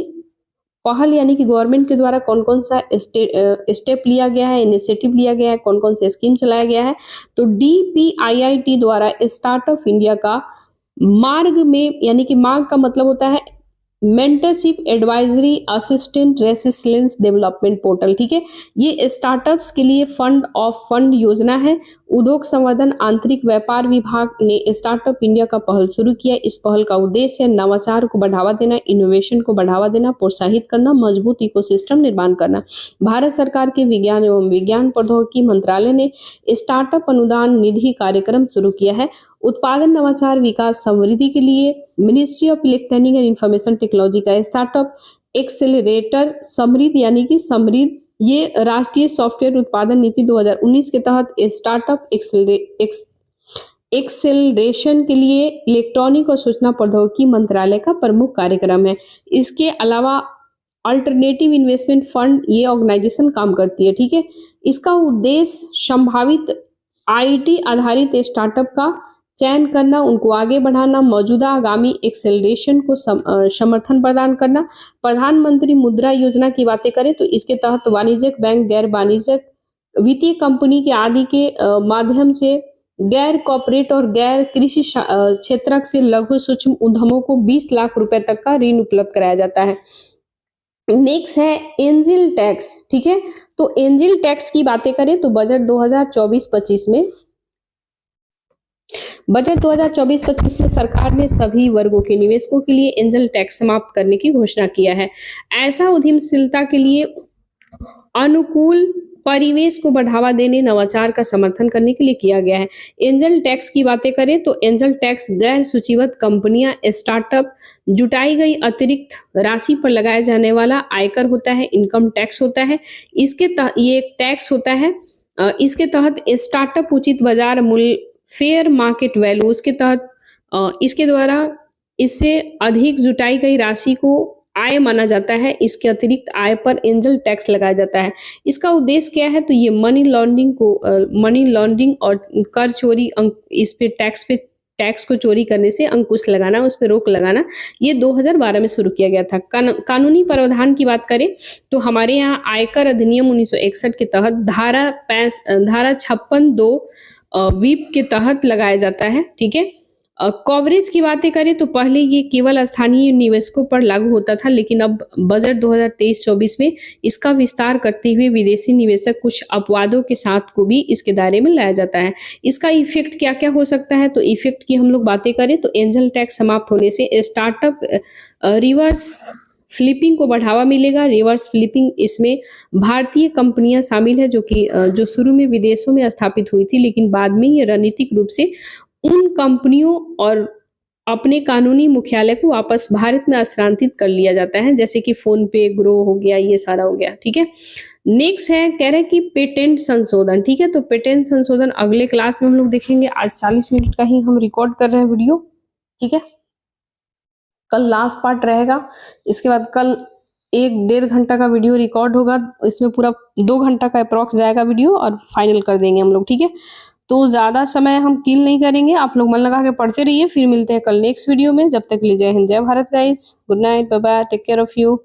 पहल, यानी कि गवर्नमेंट के द्वारा कौन-कौन सा स्टेप लिया गया है, इनिशिएटिव लिया गया है, कौन-कौन से स्कीम चलाया गया है। तो डीपीआईआईटी द्वारा स्टार्टअप इंडिया का मार्ग में, यानी कि मार्ग का मतलब होता है mentorship advisory assistant resistance development portal, ठीक है? ये स्टार्टअप्स के लिए फंड ऑफ फंड योजना है। उद्योग संवर्धन आंतरिक व्यापार विभाग ने स्टार्टअप इंडिया का पहल शुरू किया। इस पहल का उद्देश्य है नवाचार को बढ़ावा देना, इनोवेशन को बढ़ावा देना, प्रोत्साहित करना, मजबूत इकोसिस्टम निर्माण करना। भारत सरकार के विज्ञान एवं विज्ञान प्रौद्योगिकी मंत्रालय ने स्टार्टअप अनुदान निधि कार्यक्रम शुरू किया है। उत्पादन नवाचार विकास समृद्धि के लिए ministry of electronic and information technology का स्टार्टअप एक्सेलरेटर समृद्ध, यानी कि समृद्ध, ये राष्ट्रीय सॉफ्टवेयर उत्पादन नीति 2019 के तहत स्टार्टअप एक्सेलरेशन के लिए इलेक्ट्रॉनिक और सूचना प्रौद्योगिकी मंत्रालय का प्रमुख कार्यक्रम है। इसके अलावा अल्टरनेटिव इन्वेस्टमेंट फंड, ये ऑर्गेनाइजेशन काम करती है, ठीक है? इसका उद्देश्य संभावित आईटी आधारित स्टार्टअप का चयन करना, उनको आगे बढ़ाना, मौजूदा आगामी एक्सेलरेशन को समर्थन प्रदान करना। प्रधानमंत्री मुद्रा योजना की बातें करें तो इसके तहत वाणिज्यिक बैंक, गैर वाणिज्यिक वित्तीय कंपनी के आदि के माध्यम से गैर कॉर्पोरेट और गैर कृषि क्षेत्र से लघु सूक्ष्म उद्यमों को 20 लाख रुपए तक का ऋण उपलब्ध कराया जाता है। नेक्स्ट है एंजल टैक्स, ठीक है? तो एंजल टैक्स की बातें करें तो बजट 2024-25 में सरकार ने सभी वर्गों के निवेशकों के लिए एंजल टैक्स समाप्त करने की घोषणा किया है। ऐसा उद्यमशीलता के लिए अनुकूल परिवेश को बढ़ावा देने, नवाचार का समर्थन करने के लिए किया गया है। एंजल टैक्स की बातें करें तो एंजल टैक्स गैर सूचीबद्ध कंपनियां, स्टार्टअप जुटाई गई अतिरिक्त राशि पर लगाया जाने वाला आयकर होता है, इनकम टैक्स होता है। ये एक टैक्स होता है। इसके तहत स्टार्टअप उचित बाजार मूल्य फेयर मार्केट वैल्यू उसके तहत इसके द्वारा इससे अधिक जुटाई गई राशि को आय माना जाता है। इसके अतिरिक्त आय पर एंजल टैक्स लगाया जाता है। इसका उद्देश्य क्या है? तो ये मनी लॉन्ड्रिंग और कर चोरी इस पे टैक्स को चोरी करने से अंकुश लगाना, उस पे रोक लगाना, ये 2012 में शुरू किया गया था। कानूनी प्रावधान की बात करें तो हमारे यहाँ आयकर अधिनियम 1961 के तहत धारा 56(2) विप के तहत लगाया जाता है। ठीक है। कवरेज की बातें करें तो पहले ये केवल स्थानीय निवेशकों पर लागू होता था, लेकिन अब बजट 2023-24 में इसका विस्तार करते हुए विदेशी निवेशक कुछ अपवादों के साथ को भी इसके दायरे में लाया जाता है। इसका इफेक्ट क्या क्या हो सकता है? तो इफेक्ट की हम लोग बातें करें तो एंजल टैक्स समाप्त होने से स्टार्टअप रिवर्स फ्लिपिंग को बढ़ावा मिलेगा। रिवर्स फ्लिपिंग इसमें भारतीय कंपनियां शामिल है जो शुरू में विदेशों में स्थापित हुई थी, लेकिन बाद में ये रणनीतिक रूप से उन कंपनियों और अपने कानूनी मुख्यालय को वापस भारत में स्थानांतरित कर लिया जाता है, जैसे कि फोन पे, ग्रो हो गया, ये सारा हो गया। ठीक है। नेक्स्ट है, कह रहे हैं कि पेटेंट संशोधन। ठीक है। तो पेटेंट संशोधन अगले क्लास में हम लोग देखेंगे। आज 40 मिनट का ही हम रिकॉर्ड कर रहे हैं वीडियो। ठीक है। कल लास्ट पार्ट रहेगा, इसके बाद कल 1-1.5 घंटा का वीडियो रिकॉर्ड होगा। इसमें पूरा 2 घंटा का अप्रॉक्स जाएगा वीडियो और फाइनल कर देंगे हम लोग। ठीक है। तो ज़्यादा समय हम किल नहीं करेंगे, आप लोग मन लगा के पढ़ते रहिए। फिर मिलते हैं कल नेक्स्ट वीडियो में। जब तक के लिए जय हिंद, जय Bharat guys. Good night, bye bye, take care of you.